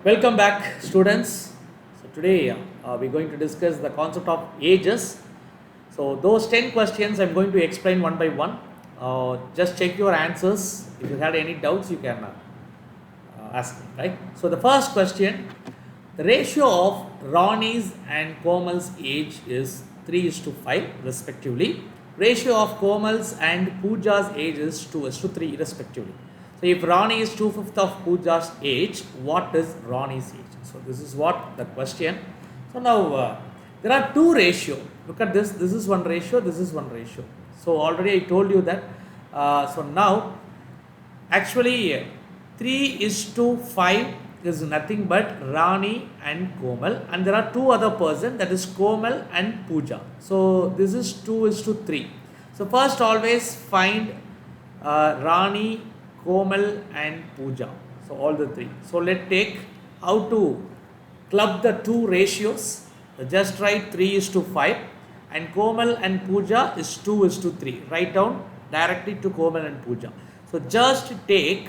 Welcome back, students. So today we're going to discuss the concept of ages. So those 10 questions I'm going to explain one by one. Just check your answers. If you had any doubts, you can ask me, right? So the first question, the ratio of Ronnie's and Komal's age is 3 is to 5 respectively. Ratio of Komal's and Pooja's age is 2 is to 3 respectively. So if Ronnie is 2/5 of Pooja's age, what is Ronnie's age? So this is what the question. So now there are two ratio. Look at this. This is one ratio. This is one ratio. So already I told you that. So now actually 3 is to 5 is nothing but Rani and Komal, and there are two other person, that is Komal and Pooja. So this is 2 is to 3. So first always find Rani, Komal and Pooja. So all the three. So let's take how to club the two ratios. Just write 3 is to 5 and Komal and Pooja is 2 is to 3. Write down directly to Komal and Pooja. So just take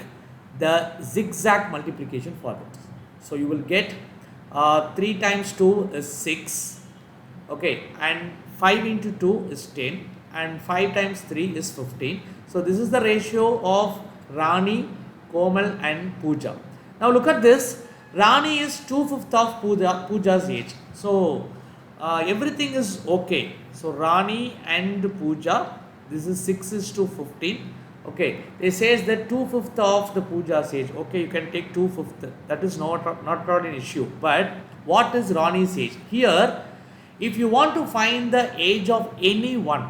the zigzag multiplication for this. So you will get 3 times 2 is 6. Okay, and 5 into 2 is 10 and 5 times 3 is 15. So this is the ratio of Rani, Komal and Pooja. Now look at this. Rani is 2/5 of Pooja's age. So everything is okay. So Rani and Pooja, this is 6 is to 15. Okay, they says that 2/5 of the Pooja's age. Okay, you can take 2/5. That is not an issue. But what is Rani's age? Here, if you want to find the age of anyone,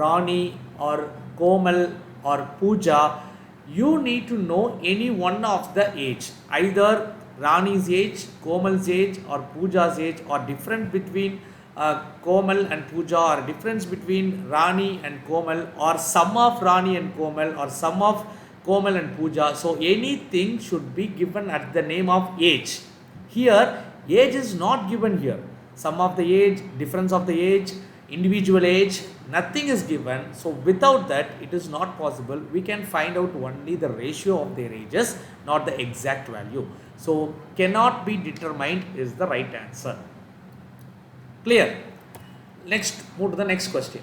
Rani or Komal or Pooja, you need to know any one of the age. Either Rani's age, Komal's age or Pooja's age, or difference between Komal and Pooja, or difference between Rani and Komal, or sum of Rani and Komal, or sum of Komal and Pooja. So anything should be given at the name of age. Here age is not given here. Sum of the age, difference of the age, individual age, nothing is given. So without that it is not possible. We can find out only the ratio of their ages, not the exact value. So cannot be determined is the right answer. Clear? Next, move to the next question.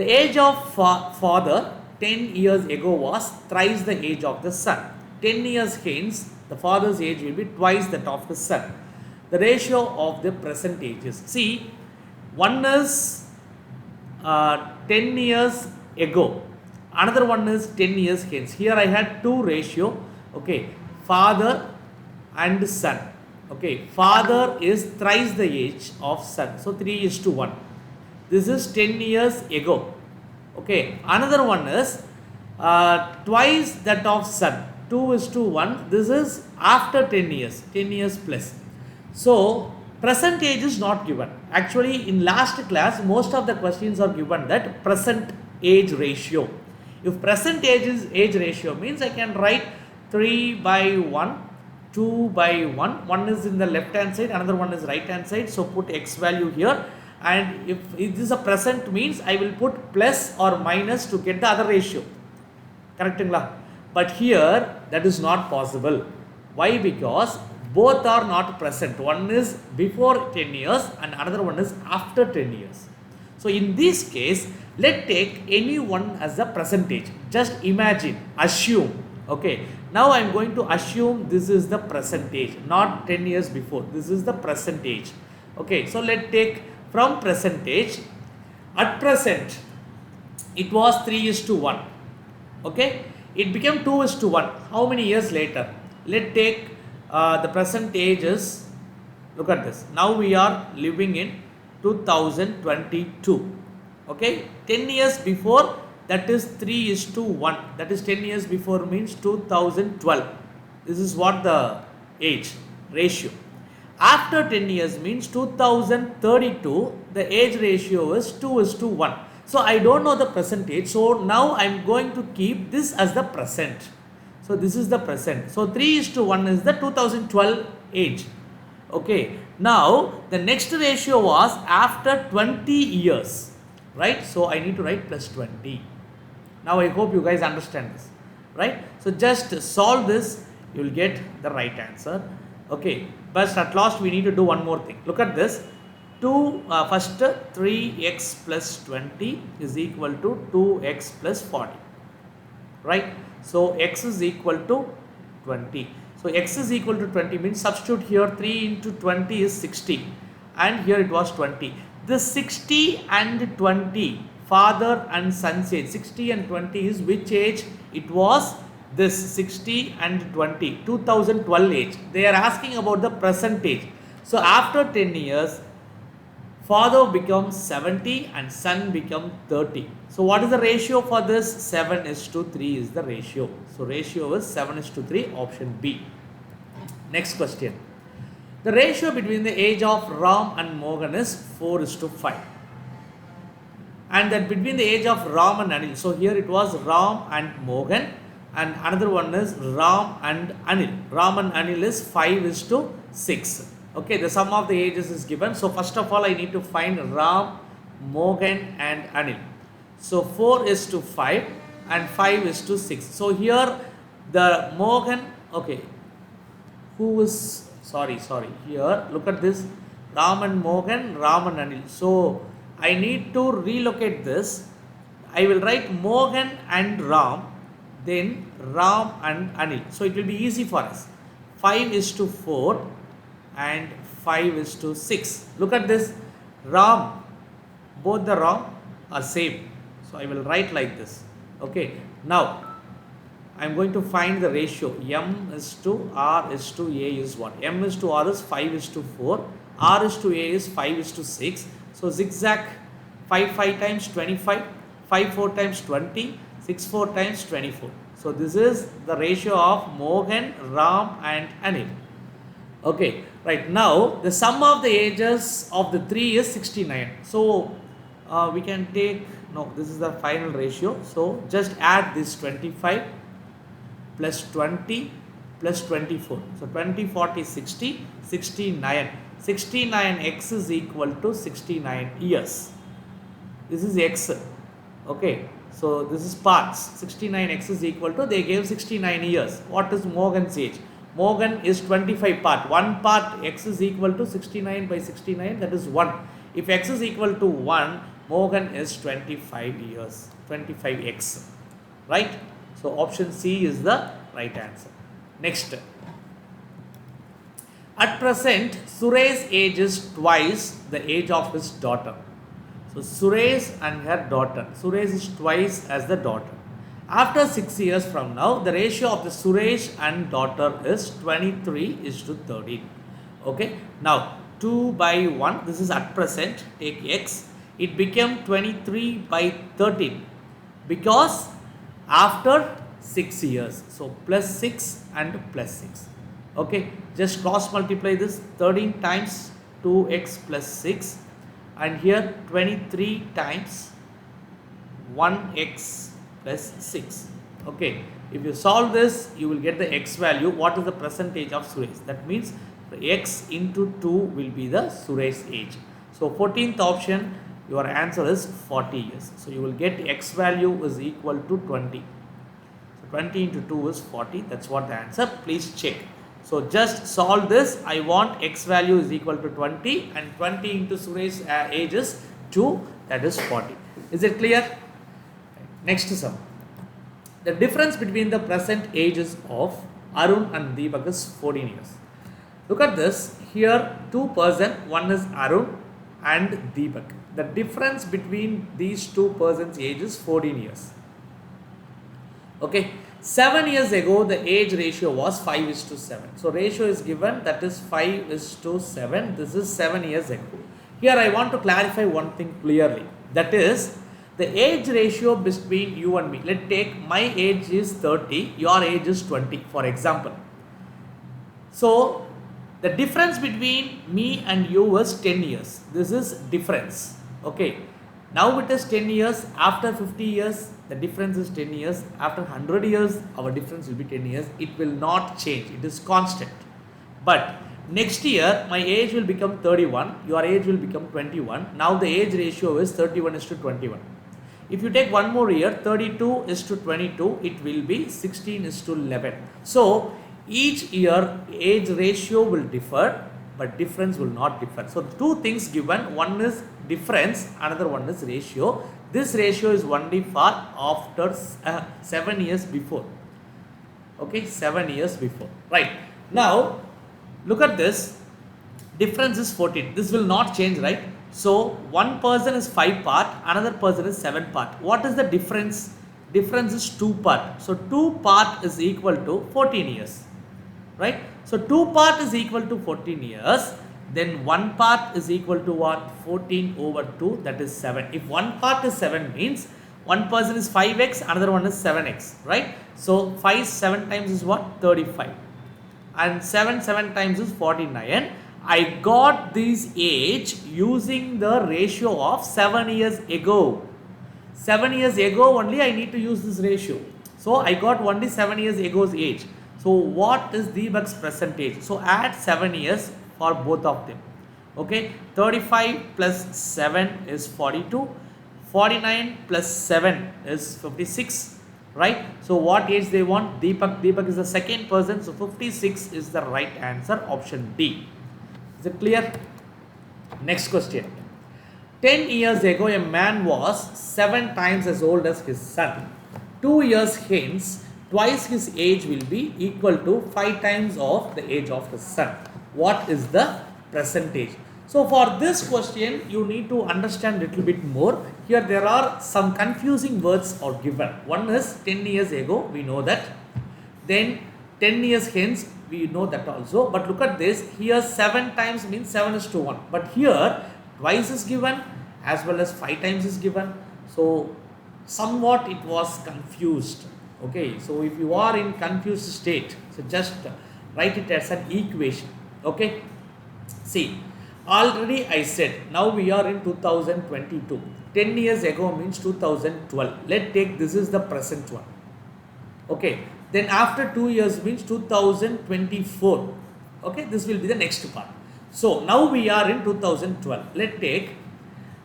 The age of father 10 years ago was thrice the age of the son. 10 years hence the father's age will be twice that of the son. The ratio of the present ages. See, one is 10 years ago, another one is 10 years hence. Here I had two ratio. Okay, father and son. Okay, father is thrice the age of son, so 3 is to 1. This is 10 years ago. Okay, another one is twice that of son, 2 is to 1. This is after 10 years, 10 years plus. So present age is not given. Actually in last class most of the questions are given that present age ratio. If present age ratio means I can write 3/1, 2/1. One is in the left hand side, another one is right hand side. So put x value here, and if this is a present means I will put plus or minus to get the other ratio. Correct? But here that is not possible. Why? Because both are not present. One is before 10 years and another one is after 10 years. So in this case, let's take any one as a percentage. Just imagine, assume. Okay, now I am going to assume this is the percentage, not 10 years before. This is the percentage. Okay, so let's take from percentage. At present, it was 3 is to 1. Okay, it became 2 is to 1. How many years later? Let's take the present age is, look at this. Now we are living in 2022. Okay, 10 years before, that is 3 is to 1. That is 10 years before means 2012. This is what the age ratio. After 10 years means 2032. The age ratio is 2 is to 1. So I don't know the present age. So now I am going to keep this as the present. So this is the present. So 3 is to 1 is the 2012 age. Okay. Now the next ratio was after 20 years. Right. So I need to write plus 20. Now I hope you guys understand this. Right. So just solve this. You will get the right answer. Okay, but at last we need to do one more thing. Look at this. First 3x plus 20 is equal to 2x plus 40, right? So x is equal to 20. So x is equal to 20 means substitute here 3 into 20 is 60 and here it was 20. This 60 and 20, father and son's age, 60 and 20 is which age? It was this 60 and 20, 2012 age. They are asking about the present age. So after 10 years, father becomes 70 and son becomes 30. So what is the ratio for this? 7:3 is the ratio. So ratio is 7:3, option B. Next question. The ratio between the age of Ram and Mohan is 4:5. And that between the age of Ram and Anil. So here it was Ram and Mohan and another one is Ram and Anil. Ram and Anil is 5:6. Okay, the sum of the ages is given. So first of all, I need to find Ram, Mohan and Anil. So 4:5 and 5:6. So here the Mohan, okay, who is, sorry, here look at this, Ram and Mohan, Ram and Anil. So I need to relocate this. I will write Mohan and Ram, then Ram and Anil. So it will be easy for us. 5:4 and 5:6. Look at this. Ram, both the Ram are same. So I will write like this. Okay. Now I am going to find the ratio. M is to R is to A is what? M is to R is 5:4. R is to A is 5:6. So zigzag 5 times 25. 5 times 20. 6 times 24. So this is the ratio of Mohan, Ram and Anil. Okay, right now the sum of the ages of the three is 69. So we can take, no, this is the final ratio. So just add this 25 plus 20 plus 24. So 20, 40, 60, 69. 69x is equal to 69 years. This is x. Okay, so this is parts. 69x is equal to, they gave 69 years. What is Mohan's age? Mohan is 25 part. One part x is equal to 69 by 69, that is 1. If x is equal to 1, Mohan is 25 years. 25x. Right? So option C is the right answer. Next. At present, Suresh's age is twice the age of his daughter. So Suresh and her daughter. Suresh is twice as the daughter. After 6 years from now, the ratio of the Suresh and daughter is 23:13. Okay. Now 2/1. This is at present. Take x. It became 23/13 because after 6 years. So plus 6 and plus 6. Okay. Just cross multiply this. 13 times 2x plus 6. And here 23 times 1x plus 6. Okay, if you solve this, you will get the x value. What is the percentage of Suresh? That means the x into 2 will be the Suresh age. So 14th option, your answer is 40 years. So you will get x value is equal to 20. So 20 into 2 is 40. That's what the answer. Please check. So just solve this. I want x value is equal to 20 and 20 into Suresh age is 2. That is 40. Is it clear? Next sum. The difference between the present ages of Arun and Deepak is 14 years. Look at this. Here two persons, one is Arun and Deepak. The difference between these two persons' age is 14 years. Okay. 7 years ago, the age ratio was 5:7. So ratio is given, that is 5:7. This is 7 years ago. Here I want to clarify one thing clearly. That is, the age ratio between you and me. Let's take my age is 30, your age is 20, for example. So the difference between me and you is 10 years. This is difference. Okay. Now it is 10 years. After 50 years, the difference is 10 years. After 100 years, our difference will be 10 years. It will not change. It is constant. But next year, my age will become 31. Your age will become 21. Now the age ratio is 31:21. If you take one more year, 32:22, it will be 16:11. So each year age ratio will differ, but difference will not differ. So two things given, one is difference, another one is ratio. This ratio is only for after 7 years before. Okay, 7 years before. Right. Now, look at this. Difference is 14. This will not change, right? So, one person is 5 part, another person is 7 part. What is the difference? Difference is 2 part. So, 2 part is equal to 14 years. Right? So, 2 part is equal to 14 years. Then 1 part is equal to what? 14 over 2, that is 7. If 1 part is 7 means one person is 5x, another one is 7x, right? So 5 7 times is what? 35. And 7 7 times is 49. I got this age using the ratio of 7 years ago. 7 years ago only I need to use this ratio. So I got only 7 years ago's age. So what is Deepak's present age? So add 7 years for both of them. Okay, 35 plus 7 is 42. 49 plus 7 is 56, right? So what age they want? Deepak is the second person, so 56 is the right answer, option D. Is it clear? Next question. 10 years ago a man was 7 times as old as his son. 2 years hence twice his age will be equal to 5 times of the age of his son. What is the present age? So for this question, you need to understand a little bit more. Here there are some confusing words are given. One is 10 years ago, we know that. Then 10 years hence, we know that also. But look at this, here 7 times means 7 is to 1. But here twice is given as well as 5 times is given. So somewhat it was confused. Okay, so if you are in confused state, so just write it as an equation. Okay, see. Already I said, now we are in 2022. 10 years ago means 2012. Let's take this is the present one. Okay. Then after 2 years means 2024. Okay. This will be the next part. So now we are in 2012. Let's take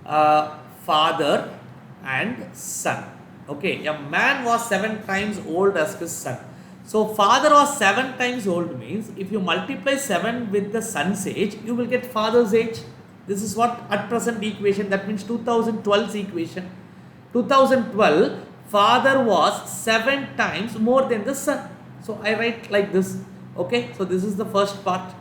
father and son. Okay. A man was 7 times old as his son. So father was 7 times old means if you multiply 7 with the son's age, you will get father's age. This is what at present equation, that means 2012's equation. 2012, father was 7 times more than the son. So I write like this. Okay, so this is the first part.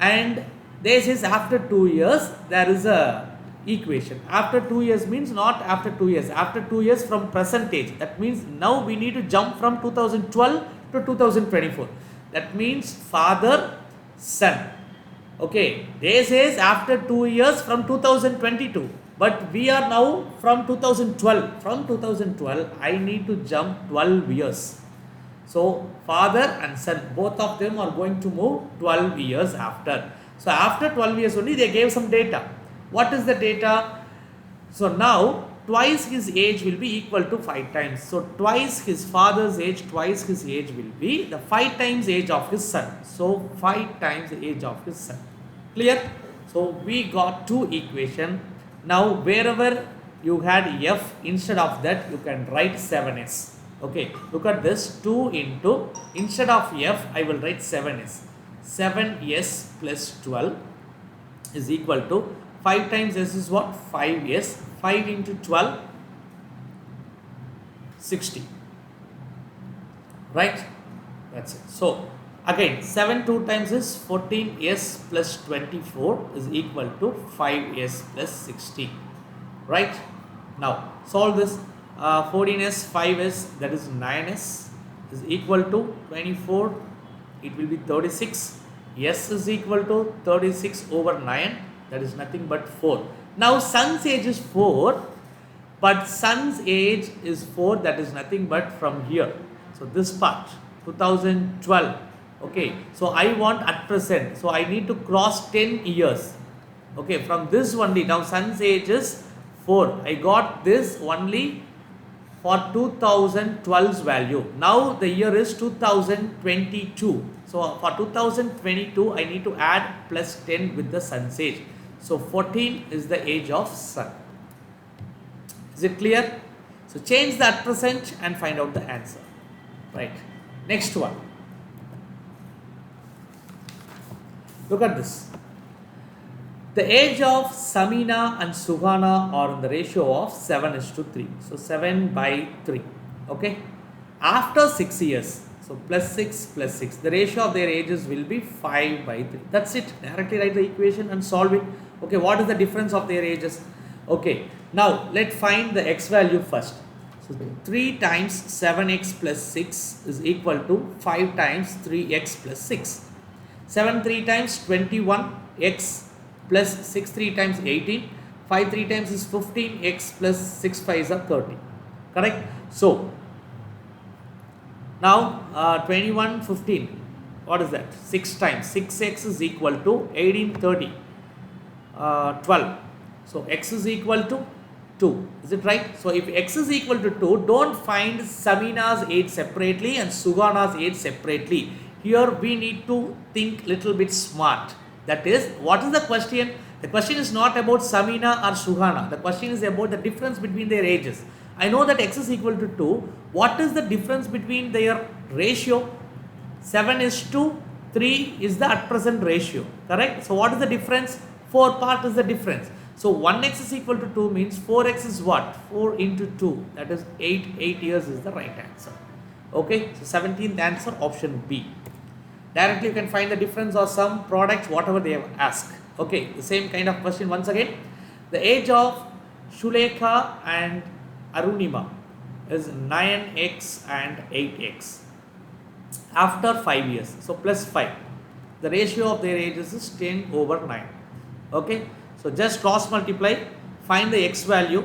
And this is after 2 years, there is a equation. After 2 years means not after 2 years. After 2 years from present age. That means now we need to jump from 2012 to 2024. That means father, son. Okay, this is after 2 years from 2022. But we are now from 2012. From 2012, I need to jump 12 years. So father and son, both of them are going to move 12 years after. So after 12 years only they gave some data. What is the data? So now twice his age will be equal to 5 times. So twice his father's age, twice his age will be the 5 times age of his son. So 5 times the age of his son. Clear? So we got 2 equation. Now wherever you had f, instead of that you can write 7s. Okay, look at this, 2 into, instead of f I will write 7s. 7s plus 12 is equal to 5 times s is what? 5s. 5 into 12, 60. Right? That's it. So again 7 2 times is 14s plus 24 is equal to 5s plus 60. Right? Now solve this. 14s, 5s, that is 9s is equal to 24. It will be 36. S is equal to 36 over 9. That is nothing but 4. Now son's age is 4, but son's age is 4, that is nothing but from here. So this part, 2012. Okay, so I want at present, so I need to cross 10 years. Okay, from this only, now son's age is 4. I got this only for 2012's value. Now the year is 2022. So for 2022, I need to add plus 10 with the son's age. So 14 is the age of son. Is it clear? So change the at present and find out the answer. Right. Next one. Look at this. The age of Samina and Suhana are in the ratio of 7:3. So 7 by 3. Okay. After 6 years, so plus 6 plus 6, the ratio of their ages will be 5 by 3. That's it. Directly write the equation and solve it. Okay. What is the difference of their ages? Okay. Now let's find the x value first. So 3 times 7x plus 6 is equal to 5 times 3x plus 6. 7 3 times 21x plus 6 3 times 18. 5 3 times is 15x plus 6 5 is 30. Correct? So now 21 15. What is that? 6 times 6x is equal to 18 30. 12. So x is equal to 2. Is it right? So if x is equal to 2, don't find Samina's age separately and Suhana's age separately. Here we need to think little bit smart. That is, what is the question? The question is not about Samina or Suhana. The question is about the difference between their ages. I know that x is equal to 2. What is the difference between their ratio? 7 is to 3 is the at present ratio. Correct? So what is the difference? 4 part is the difference. So 1x is equal to 2 means 4x is what? 4 into 2. That is 8. 8 years is the right answer. Okay. So 17th answer, option B. Directly you can find the difference or some products, whatever they have asked. Okay. The same kind of question once again. The age of Shulekha and Arunima is 9x and 8x. After 5 years. So plus 5. The ratio of their ages is 10 over 9. Okay. So just cross multiply, find the x value,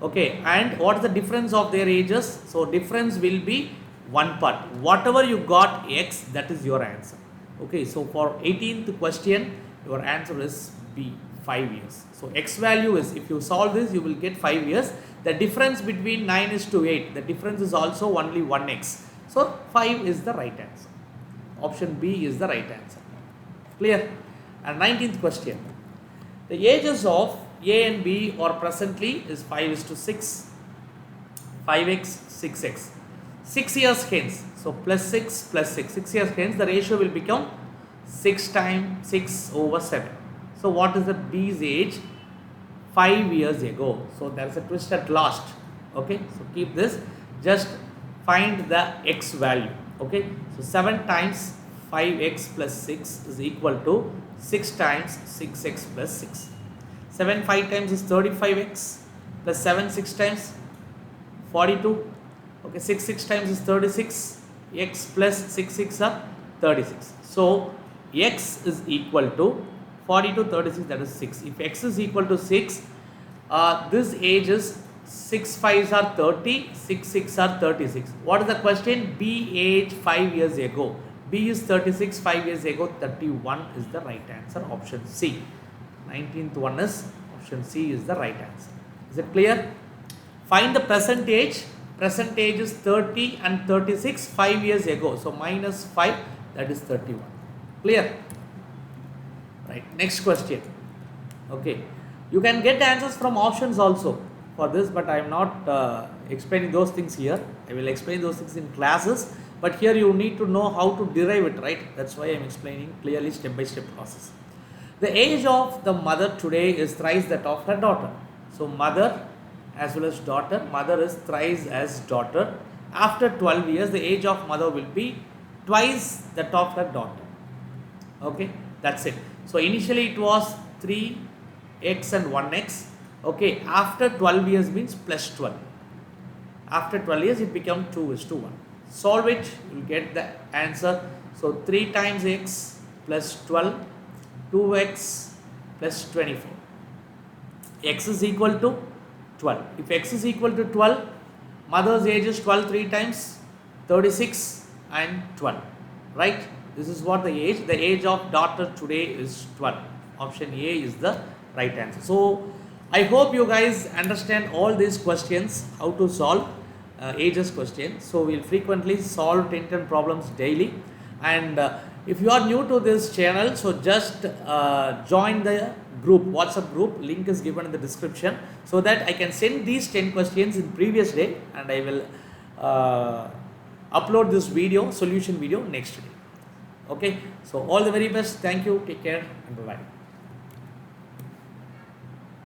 okay, and what is the difference of their ages? So difference will be one part. Whatever you got x, that is your answer. Okay, so for 18th question, your answer is B, 5 years. So x value is, if you solve this, you will get 5 years. The difference between 9 is to 8. The difference is also only 1x. So 5 is the right answer. Option B is the right answer. Clear? And 19th question. The ages of A and B are presently is 5:6, 5x, 6x. 6 years hence, so plus 6 plus 6. 6 years hence, the ratio will become 6 times 6 over 7. So what is the B's age? 5 years ago. So there is a twist at last. Okay, so keep this. Just find the x value. Okay, so 7 times 5x plus 6 is equal to 6 times 6x plus 6. 7 5 times is 35x plus 7 6 times 42. Okay, 6 6 times is 36. X plus 6 6 are 36. So x is equal to 42 36, that is 6. If x is equal to 6, this age is 6 5s are 30, 6 6 are 36. What is the question? B age 5 years ago. B is 36, 5 years ago, 31 is the right answer, option C. 19th one is option C is the right answer. Is it clear? Find the present age. Present age is 30 and 36, 5 years ago. So minus 5, that is 31. Clear? Right. Next question. Okay. You can get the answers from options also for this, but I am not explaining those things here. I will explain those things in classes. But here you need to know how to derive it, right? That's why I am explaining clearly step by step process. The age of the mother today is thrice that of her daughter. So mother as well as daughter. Mother is thrice as daughter. After 12 years, the age of mother will be twice that of her daughter. Okay, that's it. So initially it was 3x and 1x. Okay, after 12 years means plus 12. After 12 years it becomes 2:1. Solve it, you will get the answer. So 3 times x plus 12, 2x plus 24. X is equal to 12. If x is equal to 12, mother's age is 12 3 times, 36 and 12. Right? This is what the age. The age of daughter today is 12. Option A is the right answer. So I hope you guys understand all these questions, how to solve ages question. So we'll frequently solve 10 problems daily. And if you are new to this channel, so just join the group, WhatsApp group. Link is given in the description, so that I can send these 10 questions in previous day, and I will upload this video, solution video, next day. Okay, so all the very best. Thank you. Take care and bye bye.